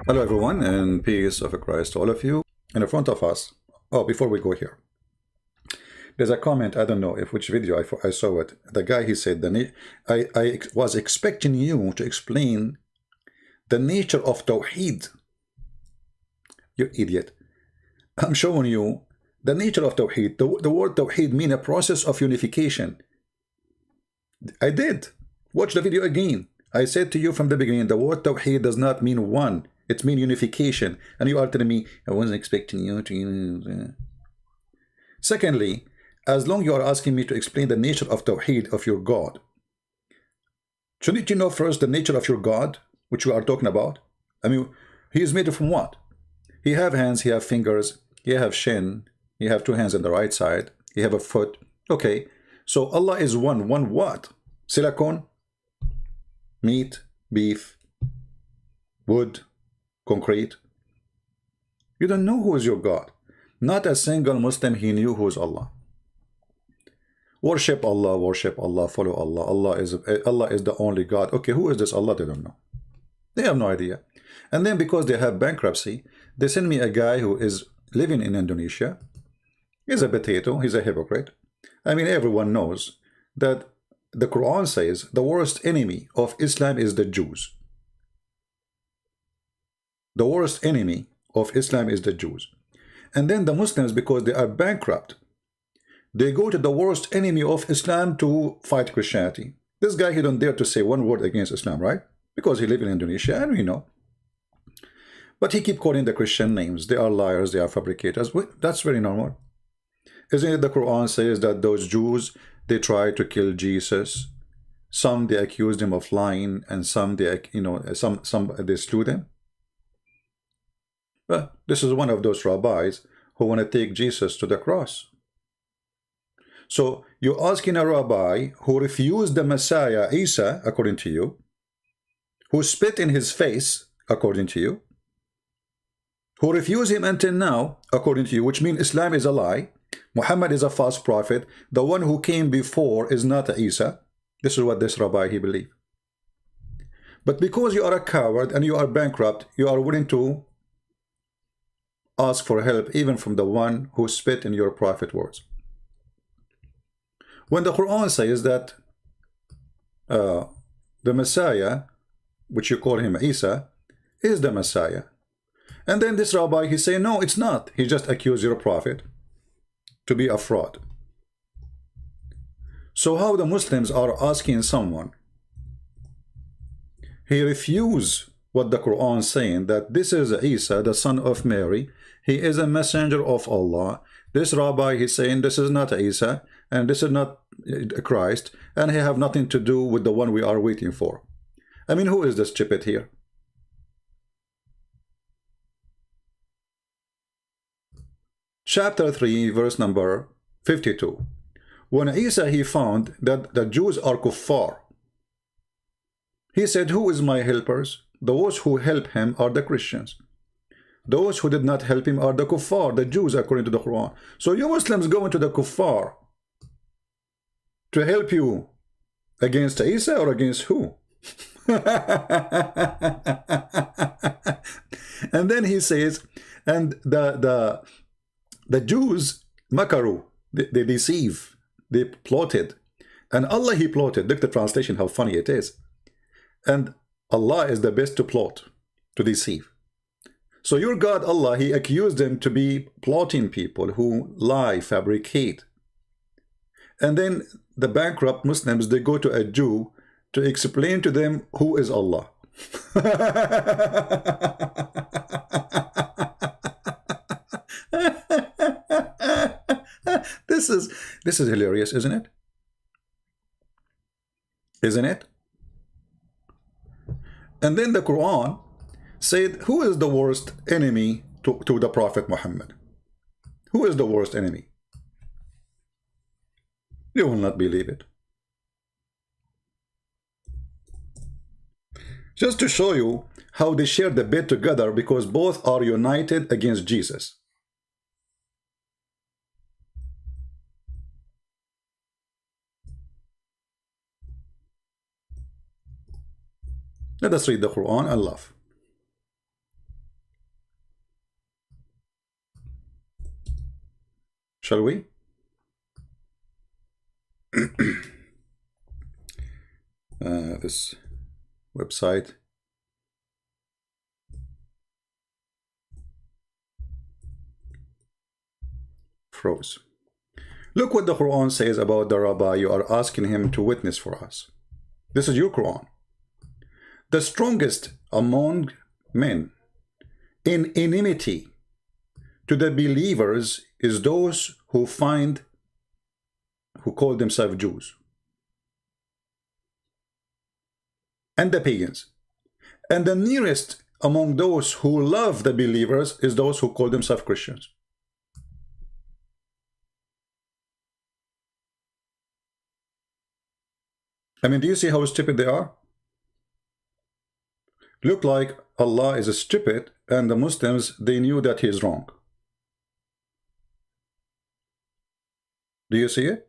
Hello everyone, and peace of Christ to all of you. And in front of us, before we go here, there's a comment. I don't know if which video I saw it. The guy, he said, I was expecting you to explain the nature of Tawheed. You idiot. I'm showing you the nature of Tawheed. The word Tawheed means a process of unification. I did. Watch the video again. I said to you from the beginning, the word Tawheed does not mean one. It means unification. And you are telling me, I wasn't expecting you to use it. Secondly, as long you are asking me to explain the nature of Tawheed of your God, shouldn't you know first the nature of your God, which we are talking about? I mean, he is made from what? He have hands, he have fingers, he have shin, he have two hands on the right side, he have a foot. Okay, so Allah is one. One what? Silicone, meat, beef, wood, concrete. You don't know who is your God. Not a single Muslim he knew who is Allah. Worship Allah, follow Allah. Allah is the only God. Okay, who is this Allah? They don't know. They have no idea. And then because they have bankruptcy, they send me a guy who is living in Indonesia. He's a potato. He's a hypocrite. I mean, everyone knows that the Quran says the worst enemy of Islam is the Jews. The worst enemy of Islam is the Jews. And then the Muslims, because they are bankrupt, they go to the worst enemy of Islam to fight Christianity. This guy, he don't dare to say one word against Islam, right? Because he lives in Indonesia, and we know. But he keep calling the Christian names. They are liars, they are fabricators. That's very normal. Isn't it the Quran says that those Jews, they try to kill Jesus. Some they accused him of lying, and some they, some they slew them. Well, this is one of those rabbis who want to take Jesus to the cross. So you're asking a rabbi who refused the Messiah, Isa, according to you, who spit in his face, according to you, who refused him until now, according to you, which means Islam is a lie, Muhammad is a false prophet, the one who came before is not Isa. This is what this rabbi, he believed. But because you are a coward and you are bankrupt, you are willing to ask for help even from the one who spit in your prophet words. When the Quran says that the Messiah, which you call him Isa, is the Messiah, and then this rabbi, he say, no, it's not. He just accused your prophet to be a fraud. So how the Muslims are asking someone, he refused what the Quran saying, that this is Isa, the son of Mary, he is a messenger of Allah. This rabbi, he's saying this is not Isa, and this is not Christ, and he have nothing to do with the one we are waiting for. I mean, who is this stupid here? Chapter 3, verse number 52. When Isa, he found that the Jews are kuffar, he said, who is my helpers? Those who help him are the Christians. Those who did not help him are the kuffar, the Jews, according to the Quran. So you Muslims go into the kuffar to help you against Isa or against who? And then he says, and the Jews, makaru, they deceive, they plotted. And Allah, he plotted. Look at the translation, how funny it is. And Allah is the best to plot, to deceive. So your God, Allah, he accused them to be plotting people who lie, fabricate. And then the bankrupt Muslims, they go to a Jew to explain to them who is Allah. This is hilarious, isn't it? Isn't it? And then the Quran said, who is the worst enemy to the Prophet Muhammad? Who is the worst enemy? You will not believe it. Just to show you how they share the bed together, because both are united against Jesus. Let us read the Quran and laugh. Shall we? This website. Froze. Look what the Quran says about the rabbi you are asking him to witness for us. This is your Quran. The strongest among men in enmity to the believers is those who call themselves Jews and the pagans. And the nearest among those who love the believers is those who call themselves Christians. I mean, do you see how stupid they are? Look like Allah is stupid and the Muslims, they knew that he is wrong. Do you see it?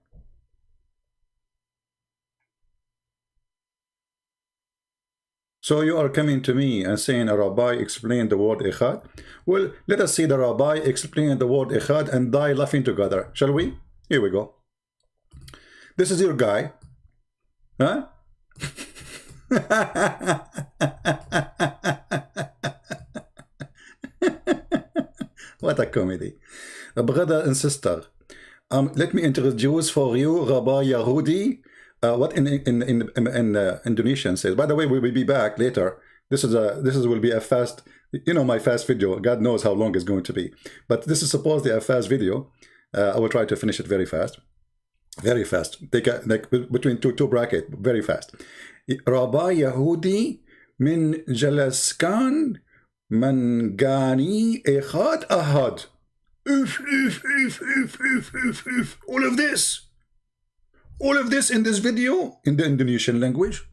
So you are coming to me and saying a rabbi explained the word Echad? Well, let us see the rabbi explain the word Echad and die laughing together. Shall we? Here we go. This is your guy. Huh? What a comedy. Brother and sister, let me introduce for you Rabbi Yehudi. What in Indonesian says. By the way, we will be back later. This will be a fast, you know, my fast video. God knows how long it's going to be, but this is supposedly a fast video. I will try to finish it very fast. Very fast. Take a, like between two bracket. Very fast. Rabbi Yehudi min Jalaskan Mangani Echad Ahad. All of this. All of this in this video in the Indonesian language.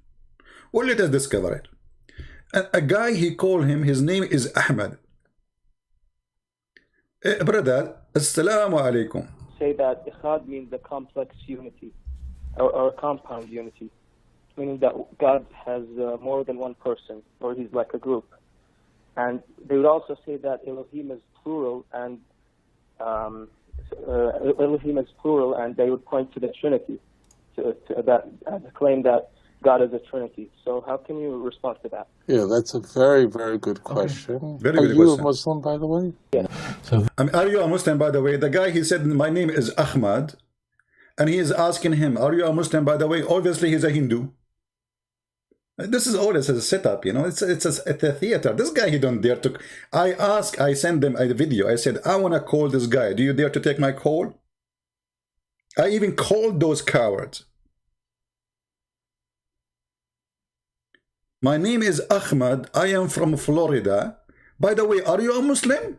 Well, let us discover it. A guy, he called him, his name is Ahmad. Brother, Assalamu alaikum. Say that Echad means the complex unity or compound unity, meaning that God has more than one person, or he's like a group. And they would also say that Elohim is plural, and they would point to the Trinity, to claim that God is a Trinity. So how can you respond to that? Yeah, that's a very, very good question. Okay. Very Are good you question. a Muslim, by the way? Yes. So, Are you a Muslim, by the way? The guy, he said, my name is Ahmad. And he is asking him, are you a Muslim, by the way? Obviously, he's a Hindu. This is all as a setup, you know. It's a theater. This guy, he don't dare to. I sent them a video. I said, I want to call this guy. Do you dare to take my call? I even called those cowards. My name is Ahmad. I am from Florida. By the way, are you a Muslim?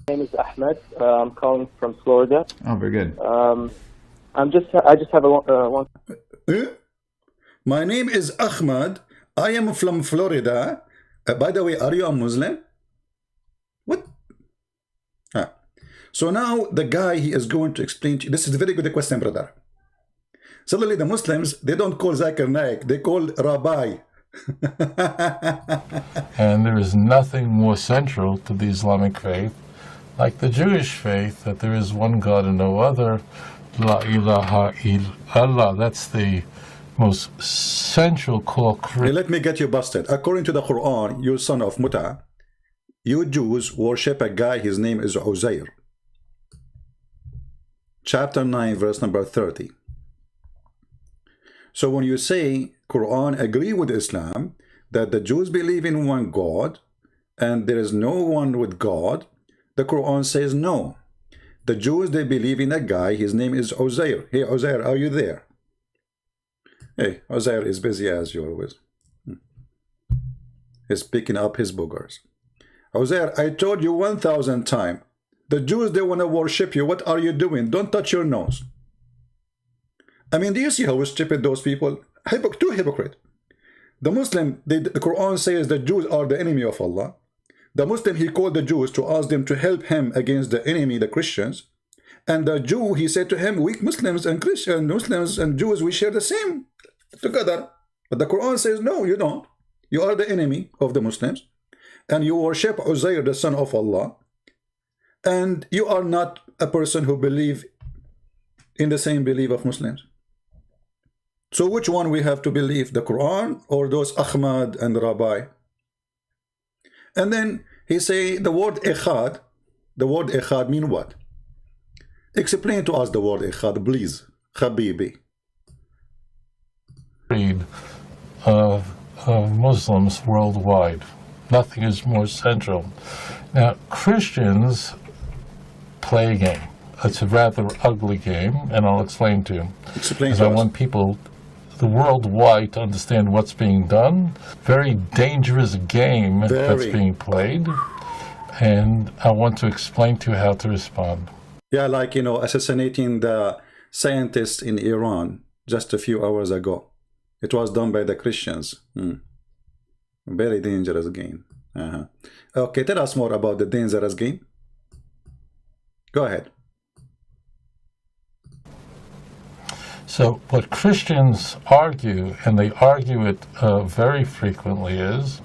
My name is Ahmed. I'm calling from Florida. Oh, very good. I just have one. My name is Ahmad. I am from Florida. By the way, are you a Muslim? What? So now the guy, he is going to explain to you. This is a very good question, brother. Suddenly the Muslims, they don't call Zakir Naik, they call Rabbi. and there is nothing more central to the Islamic faith, like the Jewish faith, that there is one God and no other. La ilaha illallah. That's the most central core. Hey, let me get you busted. According to the Quran, you son of Muta, you Jews worship a guy, his name is Uzair. Chapter 9, verse number 30. So when you say Quran agree with Islam, that the Jews believe in one God, and there is no one with God, the Quran says no. The Jews, they believe in a guy, his name is Uzair. Hey, Uzair, are you there? Hey, Uzair is busy as always. He's picking up his boogers. Uzair, I told you 1,000 times. The Jews, they want to worship you. What are you doing? Don't touch your nose. I mean, do you see how stupid those people? Too hypocrite. The Muslim, the Quran says the Jews are the enemy of Allah. The Muslim, he called the Jews to ask them to help him against the enemy, the Christians. And the Jew, he said to him, we Muslims and Christians, Muslims and Jews, we share the same together. But the Quran says, no, you don't. You are the enemy of the Muslims. And you worship Uzair, the son of Allah. and you are not a person who believe in the same belief of Muslims. So which one we have to believe, the Quran or those Ahmad and Rabbi? And then he say the word Echad mean what? Explain to us the word Echad, please, Habibi. Creed of Muslims worldwide. Nothing is more central. Now, Christians play a game. It's a rather ugly game, and I'll explain to you. Explain Because to I us. want people, the worldwide, to understand what's being done. Very dangerous game that's being played, and I want to explain to you how to respond. Yeah, like, assassinating the scientists in Iran just a few hours ago. It was done by the Christians. Very dangerous game. Okay, tell us more about the dangerous game. Go ahead. So what Christians argue, and they argue it very frequently, is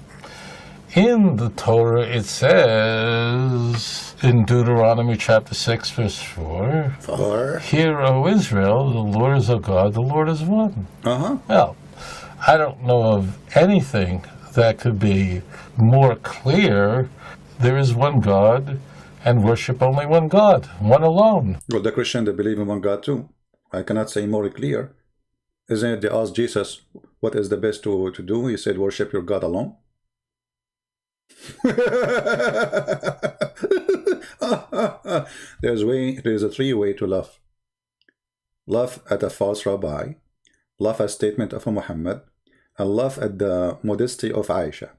in the Torah it says in Deuteronomy chapter 6 verse 4, Hear, O Israel, the Lord is our God, the Lord is one. Well, I don't know of anything that could be more clear. There is one God, and worship only one God, one alone. Well, the Christian, they believe in one God too. I cannot say more clear. Isn't it they asked Jesus, what is the best to do? He said, worship your God alone. There's a three-way to love. Love at a false rabbi, love at statement of a Muhammad, and love at the modesty of Aisha.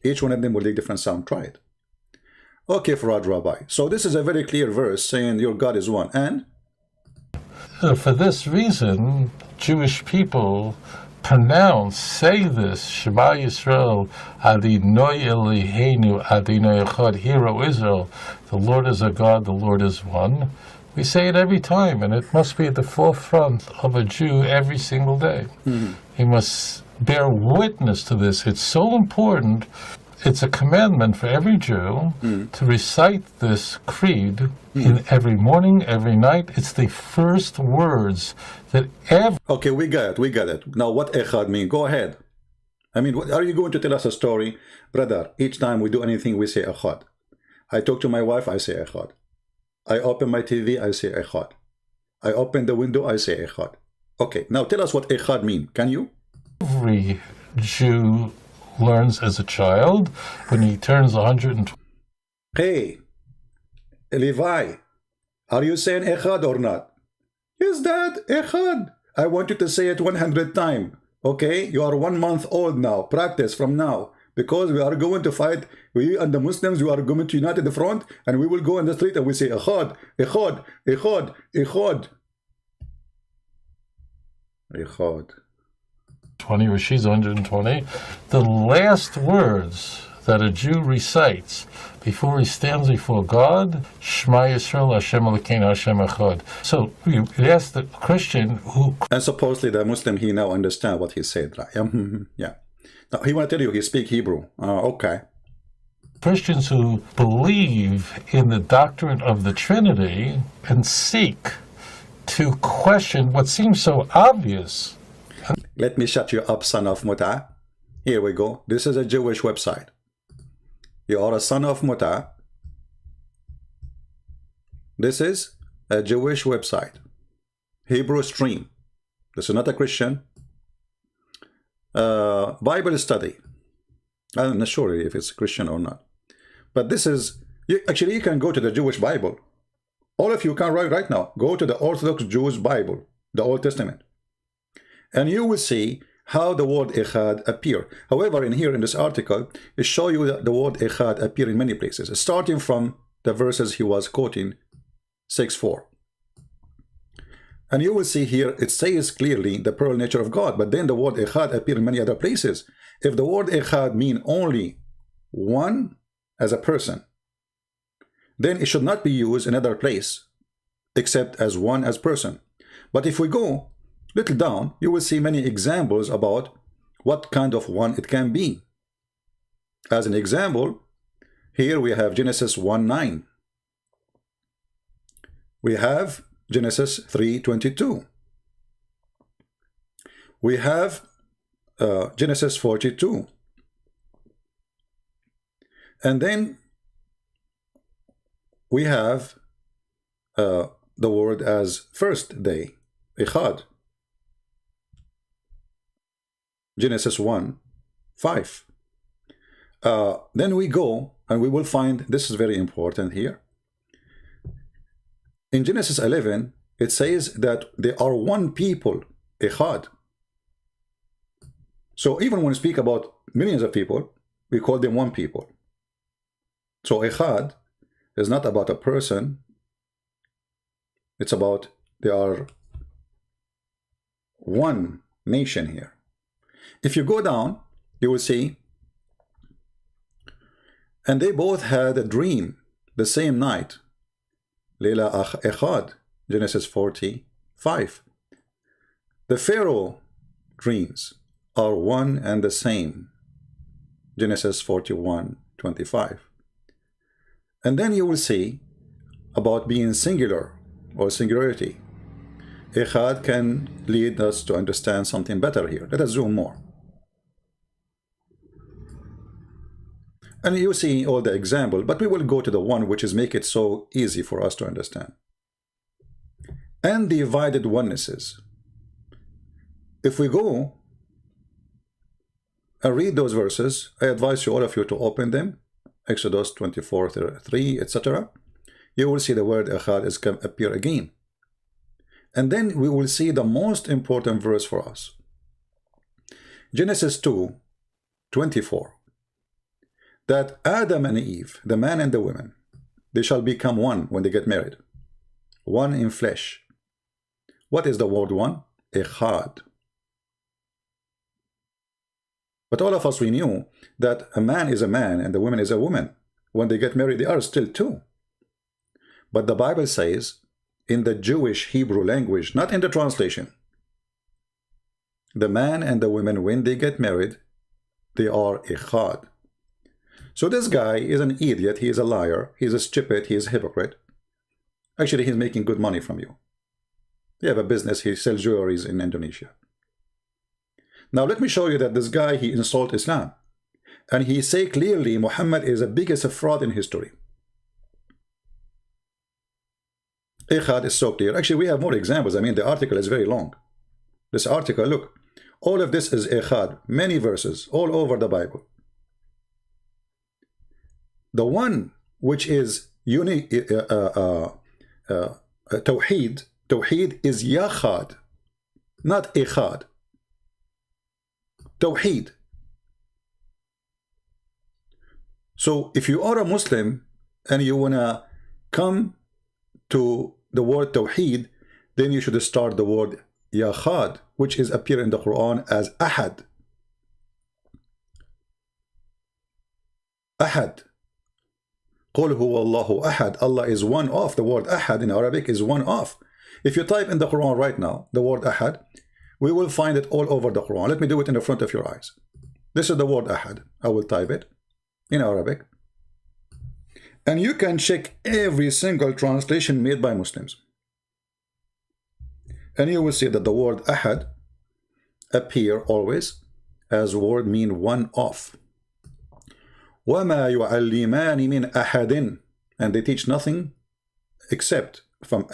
Each one of them will take different sound. Try it. Okay, Farad Rabbi. So this is a very clear verse saying your God is one. And? For this reason, Jewish people say this, Shema Yisrael, Adonai Eloheinu, Adonai Echad, Hear, O Israel, the Lord is a God, the Lord is one. We say it every time, and it must be at the forefront of a Jew every single day. He must bear witness to this. It's so important. It's a commandment for every Jew to recite this creed in every morning, every night. It's the first words that ever... Okay, we got it. Now, what Echad mean? Go ahead. I mean, are you going to tell us a story? Brother, each time we do anything, we say Echad. I talk to my wife, I say Echad. I open my TV, I say Echad. I open the window, I say Echad. Okay, now tell us what Echad mean. Can you? Every Jew learns as a child when he turns 120. Hey, Levi, are you saying Echad or not? Yes, Dad, Echad. I want you to say it 100 times. Okay, you are 1 month old now. Practice from now. Because we are going to fight, we and the Muslims, we are going to unite at the front, and we will go in the street and we say Echad, Echad, Echad, Echad. Echad. 20, or she's 120. The last words that a Jew recites before he stands before God, Shema Yisrael, Hashem Elokeinu, Hashem Echad. So you ask the Christian who... And supposedly the Muslim, he now understand what he said, right? Yeah. Now, he want to tell you he speak Hebrew. Okay. Christians who believe in the doctrine of the Trinity and seek to question what seems so obvious. Let me shut you up, son of Muta. Here we go. This is a Jewish website. You are a son of Muta. This is a Jewish website. Hebrew Stream. This is not a Christian. Bible study. I'm not sure if it's Christian or not. But this is... Actually, you can go to the Jewish Bible. All of you can right now. Go to the Orthodox Jewish Bible, the Old Testament. And you will see how the word Echad appear. However, in here in this article, it shows you that the word Echad appear in many places, starting from the verses he was quoting, 6:4. And you will see here, it says clearly the plural nature of God, but then the word Echad appear in many other places. If the word Echad mean only one as a person, then it should not be used in another place, except as one as person. But if we go little down, you will see many examples about what kind of one it can be. As an example, here we have Genesis 1:9. We have Genesis 3:22. We have Genesis 42. And then we have the word as first day, Echad. Genesis 1:5. Then we go and we will find, this is very important here. In Genesis 11, it says that they are one people, Echad. So even when we speak about millions of people, we call them one people. So Echad is not about a person. It's about they are one nation here. If you go down, you will see, and they both had a dream the same night. Leila Echad, Genesis 45. The Pharaoh dreams are one and the same. Genesis 41:25. And then you will see about being singular or singularity. Echad can lead us to understand something better here. Let us zoom more. And you see all the example, but we will go to the one which is make it so easy for us to understand. And divided onenesses. If we go and read those verses, I advise you, all of you, to open them. Exodus 24:3, etc. You will see the word Echad is come appear again. And then we will see the most important verse for us. Genesis 2:24. That Adam and Eve, the man and the woman, they shall become one when they get married. One in flesh. What is the word one? Echad. But all of us, we knew that a man is a man and the woman is a woman. When they get married, they are still two. But the Bible says, in the Jewish Hebrew language, not in the translation, the man and the woman, when they get married, they are Echad. So this guy is an idiot, he is a liar, he is a stupid, he is a hypocrite. Actually, he's making good money from you. He have a business, he sells jewelries in Indonesia. Now let me show you that this guy, he insult Islam. And he say clearly Muhammad is the biggest fraud in history. Echad is so clear. Actually, we have more examples. I mean, the article is very long. This article, look, all of this is Echad, many verses all over the Bible. The one which is unique, Tawheed, Tawheed is Yachad, not Echad. Tawheed. So if you are a Muslim and you want to come to the word Tawheed, then you should start the word Yachad, which is appear in the Quran as Ahad. Ahad. قُلْ هُوَ اللَّهُ أَحَدٌ. Allah is one of. The word Ahad in Arabic is one of. If you type in the Quran right now, the word Ahad, we will find it all over the Quran. Let me do it in the front of your eyes. This is the word Ahad. I will type it in Arabic. And you can check every single translation made by Muslims. And you will see that the word Ahad appear always as word mean one of. وَمَا يُعَلِّمَانِ مِنْ أَحَدٍ. And they teach nothing except from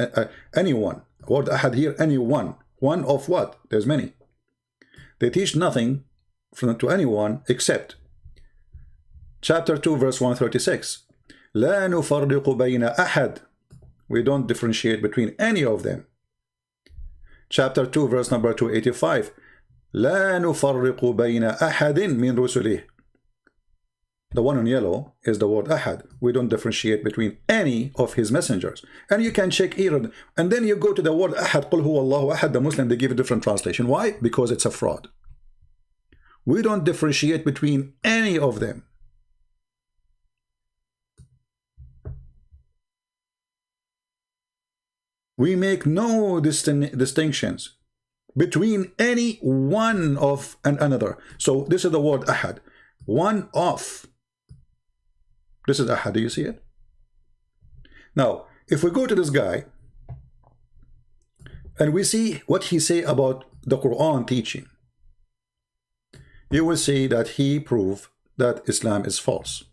anyone. Word Ahad here, anyone. One of what? There's many. They teach nothing to anyone except. Chapter 2, verse 136. لَا نُفَرِّقُ بَيْنَ أَحَدٍ. We don't differentiate between any of them. Chapter 2, verse number 285. لَا نُفَرِّقُ بَيْنَ أَحَدٍ مِنْ رُسُلِهِ. The one in yellow is the word Ahad. We don't differentiate between any of his messengers. And you can check here. And then you go to the word Ahad. قُلْ هُوَ اللَّهُ أَحَدٌ. The Muslim, they give a different translation. Why? Because it's a fraud. We don't differentiate between any of them. We make no distinctions between any one of and another. So this is the word Ahad. One of. This is Ahad. Do you see it? Now, if we go to this guy, and we see what he say about the Quran teaching, you will see that he proved that Islam is false.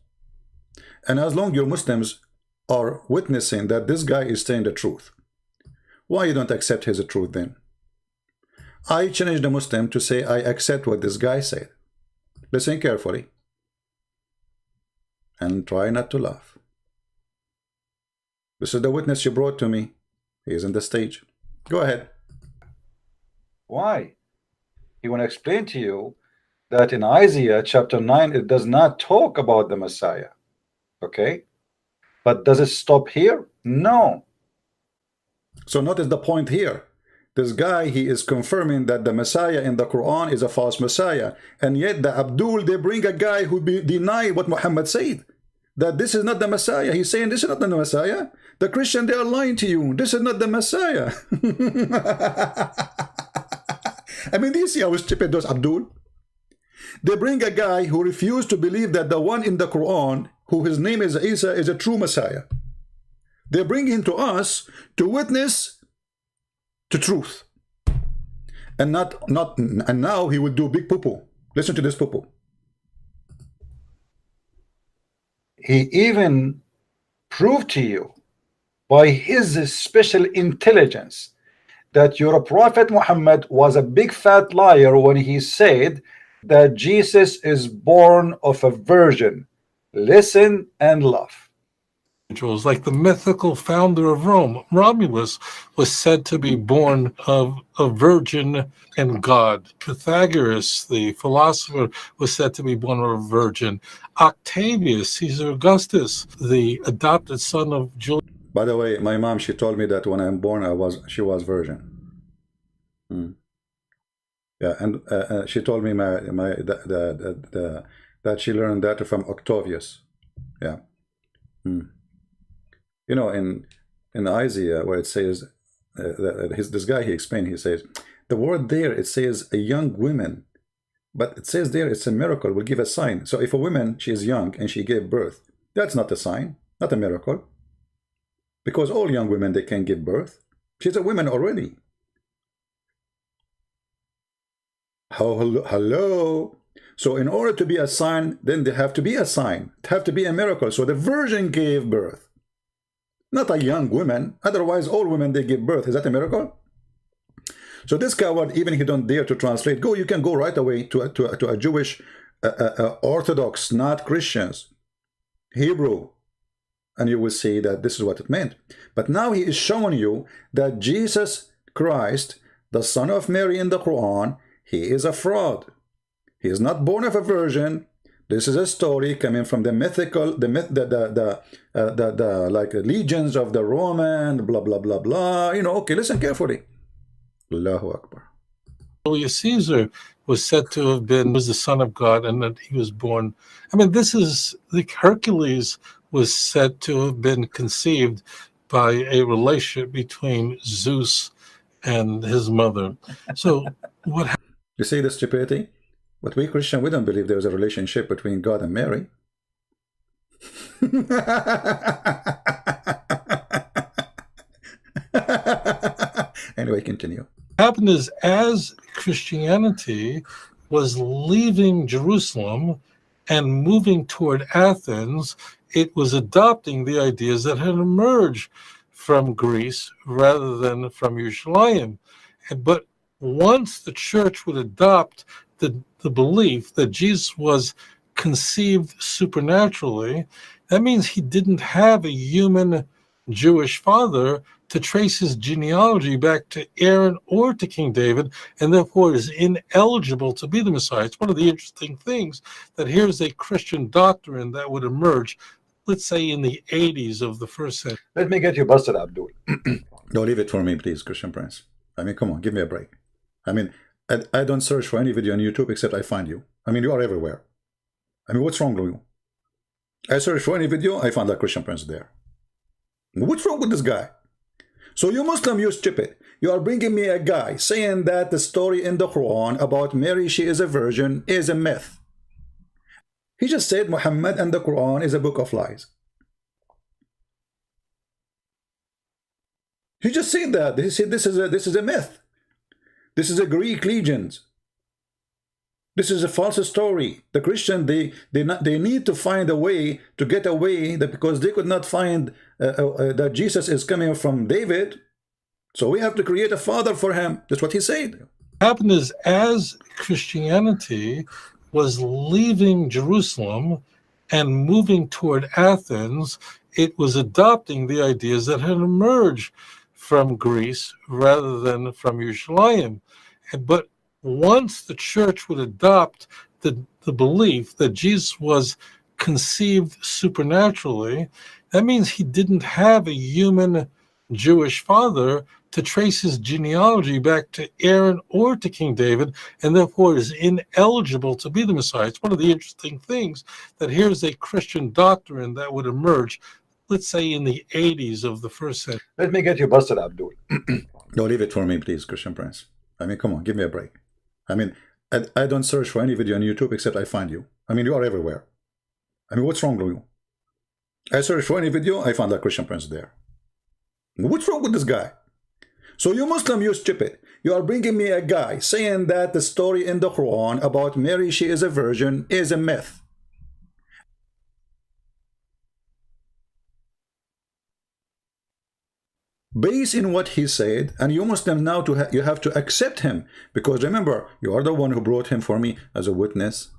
And as long your Muslims are witnessing that this guy is saying the truth, why you don't accept his truth then? I challenge the Muslim to say, I accept what this guy said. Listen carefully and try not to laugh. This is the witness you brought to me. He is on the stage. Go ahead. Why? He want to explain to you that in Isaiah chapter 9, it does not talk about the Messiah. Okay? But does it stop here? No. So notice the point here. This guy, he is confirming that the Messiah in the Quran is a false Messiah. And yet the Abdul, they bring a guy who deny what Muhammad said. That this is not the Messiah. He's saying this is not the Messiah. The Christian, they are lying to you. This is not the Messiah. I mean, do you see how stupid those Abdul? They bring a guy who refused to believe that the one in the Quran, who his name is Isa, is a true Messiah. They bring him to us to witness to truth. And now he will do big poo-poo. Listen to this poo-poo. He even proved to you by his special intelligence that your Prophet Muhammad was a big fat liar when he said that Jesus is born of a virgin. Listen and laugh. Individuals, like the mythical founder of Rome, Romulus, was said to be born of a virgin and God. Pythagoras, the philosopher, was said to be born of a virgin. Octavius, Caesar Augustus, the adopted son of Julius. By the way, my mom, she told me that when I'm born, she was virgin. Yeah, and she told me that she learned that from Octavius. Yeah. You know, in Isaiah, where it says this guy, he explained, he says the word there, it says a young woman, but it says there it's a miracle will give a sign. So if a woman, she is young and she gave birth, that's not a sign, not a miracle, because all young women, they can give birth. She's a woman already. Hello. So in order to be a sign, then there have to be a sign. It have to be a miracle. So the virgin gave birth, not a young woman. Otherwise, all women, they give birth. Is that a miracle? So this coward, even he don't dare to translate. You can go right away to a Jewish Orthodox, not Christians, Hebrew, and you will see that this is what it meant. But now he is showing you that Jesus Christ, the son of Mary in the Quran, he is a fraud. He is not born of a virgin. This is a story coming from the mythical, like legions of the Roman, blah blah blah blah. You know, okay, listen carefully. Allahu Akbar. Julius Caesar was said to have was the son of God, and that he was born. I mean, this is like Hercules was said to have been conceived by a relationship between Zeus and his mother. So what happened? You see the stupidity? But we Christian, we don't believe there's a relationship between God and Mary. Anyway, continue. What happened is, as Christianity was leaving Jerusalem and moving toward Athens, it was adopting the ideas that had emerged from Greece rather than from Yerushalayim. But once the church would adopt the belief that Jesus was conceived supernaturally, that means he didn't have a human Jewish father to trace his genealogy back to Aaron or to King David, and therefore is ineligible to be the Messiah. It's one of the interesting things that here's a Christian doctrine that would emerge, let's say, in the 80s of the first century. Let me get you busted, Abdul. Don't leave it for me, please, Christian Prince. I mean, come on, give me a break. I mean, I don't search for any video on YouTube except I find you. I mean, you are everywhere. I mean, what's wrong with you? I search for any video, I find that Christian Prince there. What's wrong with this guy? So you Muslim, you stupid. You are bringing me a guy saying that the story in the Quran about Mary, she is a virgin, is a myth. He just said Muhammad and the Quran is a book of lies. He just said that. He said this is a myth. This is a Greek legend. This is a false story. The Christian, they need to find a way to get away, because they could not find that Jesus is coming from David. So we have to create a father for him. That's what he said. What happened is, as Christianity was leaving Jerusalem and moving toward Athens, it was adopting the ideas that had emerged from Greece rather than from Yerushalayim. But once the church would adopt the belief that Jesus was conceived supernaturally, that means he didn't have a human Jewish father to trace his genealogy back to Aaron or to King David, and therefore is ineligible to be the Messiah. It's one of the interesting things that here's a Christian doctrine that would emerge, let's say, in the 80s of the first century. Let me get you busted, Abdul. No, leave it for me, please, Christian Prince. I mean, come on, give me a break. I mean, I don't search for any video on YouTube except I find you. I mean, you are everywhere. I mean, what's wrong with you? I search for any video, I find that Christian Prince there. What's wrong with this guy? So you Muslim, you stupid. You are bringing me a guy saying that the story in the Quran about Mary, she is a virgin, is a myth. Based in what he said, and you Muslim now you have to accept him, because remember, you are the one who brought him for me as a witness.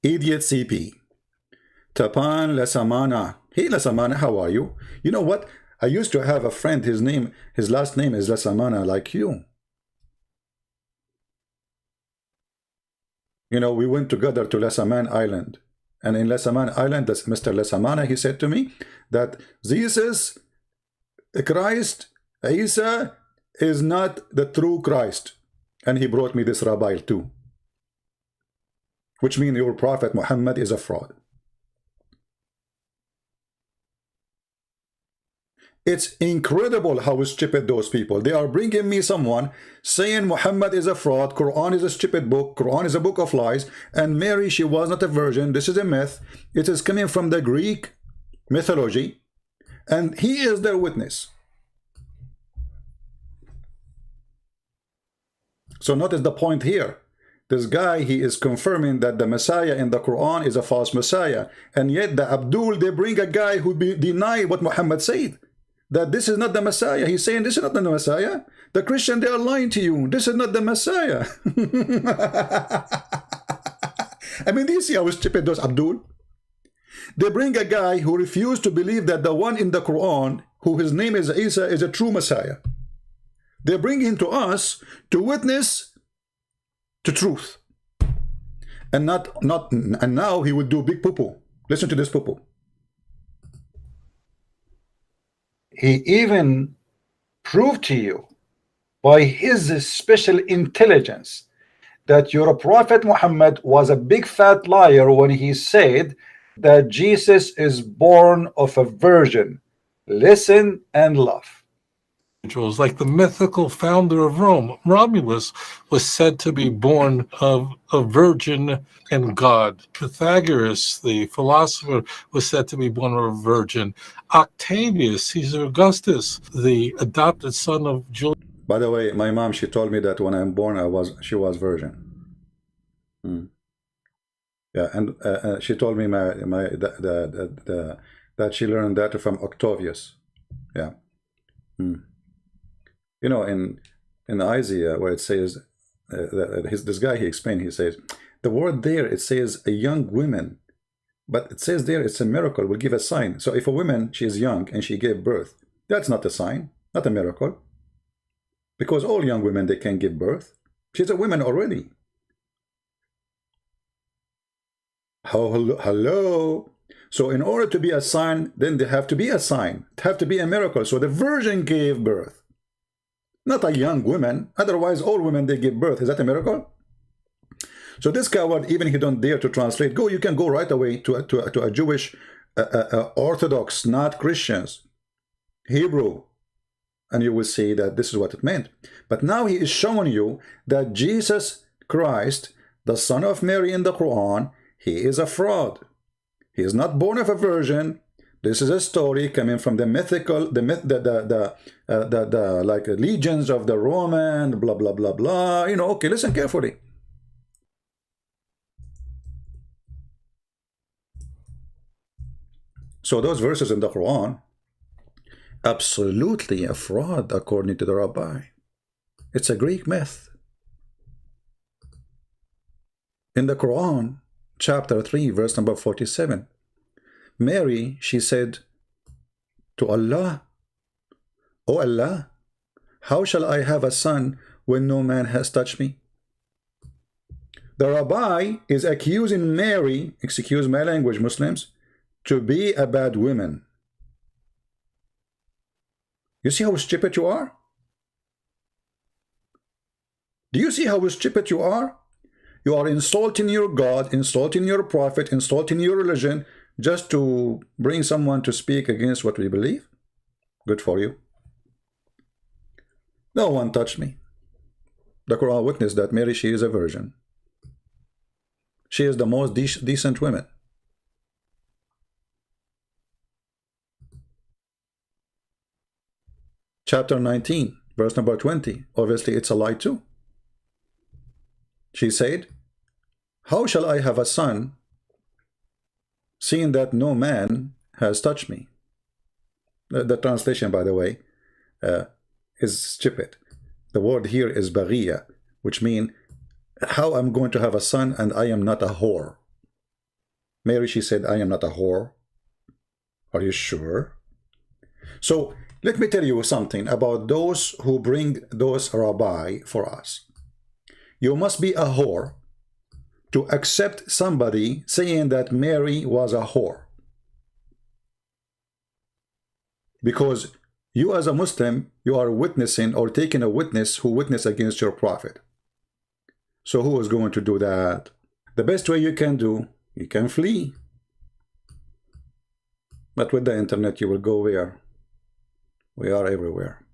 Idiot CP. Tapan Lasamana. Hey Lasamana, how are you? You know what? I used to have a friend, his last name is Lasamana, like you. You know, we went together to Lasaman Island. And in Lasaman Island, Mr. Lasamana, he said to me that Jesus Christ, Isa, is not the true Christ. And he brought me this rabbi too. Which means your prophet Muhammad is a fraud. It's incredible how stupid those people. They are bringing me someone saying Muhammad is a fraud, Quran is a stupid book, Quran is a book of lies, and Mary, she was not a virgin. This is a myth. It is coming from the Greek mythology. And he is their witness. So notice the point here. This guy, he is confirming that the Messiah in the Quran is a false Messiah. And yet the Abdul, they bring a guy who deny what Muhammad said. That this is not the Messiah. He's saying this is not the Messiah. The Christian, they are lying to you. This is not the Messiah. I mean, do you see how stupid those Abdul? They bring a guy who refused to believe that the one in the Quran, who his name is Isa, is a true Messiah. They bring him to us to witness to truth. And now he will do big poo-poo. Listen to this poo-poo. He even proved to you by his special intelligence that your prophet Muhammad was a big fat liar when he said that Jesus is born of a virgin. Listen and laugh. Individuals, like the mythical founder of Rome, Romulus, was said to be born of a virgin and God. Pythagoras, the philosopher, was said to be born of a virgin. Octavius, Caesar Augustus, the adopted son of Julius. By the way, my mom, she told me that when I'm born, she was virgin. Yeah, and she told me that she learned that from Octavius. Yeah. You know, in Isaiah, where it says this guy, he explained, he says the word there, it says a young woman, but it says there it's a miracle will give a sign. So if a woman, she is young and she gave birth, that's not a sign, not a miracle, because all young women, they can give birth. She's a woman already. Hello. So in order to be a sign, then there have to be a sign. It have to be a miracle. So the virgin gave birth, not a young woman. Otherwise, all women, they give birth. Is that a miracle? So this coward, even he don't dare to translate. You can go right away to a Jewish Orthodox, not Christians, Hebrew, and you will see that this is what it meant. But now he is showing you that Jesus Christ, the son of Mary in the Quran, he is a fraud. He is not born of a virgin, This is a story coming from the mythical, the myth, the like legions of the Roman, blah blah blah blah. You know, okay, listen carefully. So those verses in the Quran, absolutely a fraud according to the rabbi. It's a Greek myth. In the Quran, chapter 3, verse number 47, Mary, she said to Allah, "O Allah, how shall I have a son when no man has touched me?" The rabbi is accusing Mary, excuse my language, Muslims, to be a bad woman. You see how stupid you are? Do you see how stupid you are? You are insulting your God, insulting your prophet, insulting your religion, just to bring someone to speak against what we believe. Good for you. No one touched me. The Quran witnessed that Mary, she is a virgin. She is the most decent woman. Chapter 19, verse number 20. Obviously, it's a lie too. She said, "How shall I have a son, seeing that no man has touched me?" The translation, by the way, is stupid. The word here is baghiya, which means, how I'm going to have a son and I am not a whore. Mary, she said, "I am not a whore." Are you sure? So, let me tell you something about those who bring those rabbi for us. You must be a whore to accept somebody saying that Mary was a whore. Because you as a Muslim, you are witnessing or taking a witness who witnessed against your prophet. So who is going to do that? The best way you can do, you can flee. But with the internet, you will go where? We are everywhere.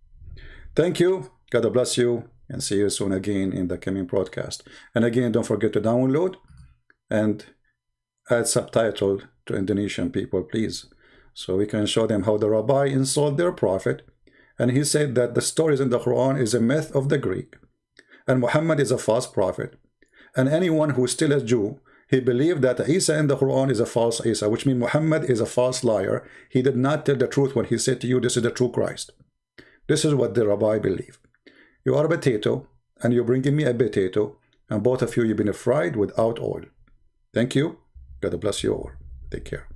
Thank you. God bless you. And see you soon again in the coming broadcast. And again, don't forget to download and add subtitle to Indonesian people, please, so we can show them how the rabbi insulted their prophet. And he said that the stories in the Quran is a myth of the Greek, and Muhammad is a false prophet. And anyone who is still a Jew, he believed that Isa in the Quran is a false Isa, which means Muhammad is a false liar. He did not tell the truth when he said to you, this is the true Christ. This is what the rabbi believed. You are a potato, and you're bringing me a potato, and both of you, you've been fried without oil. Thank you. God bless you all. Take care.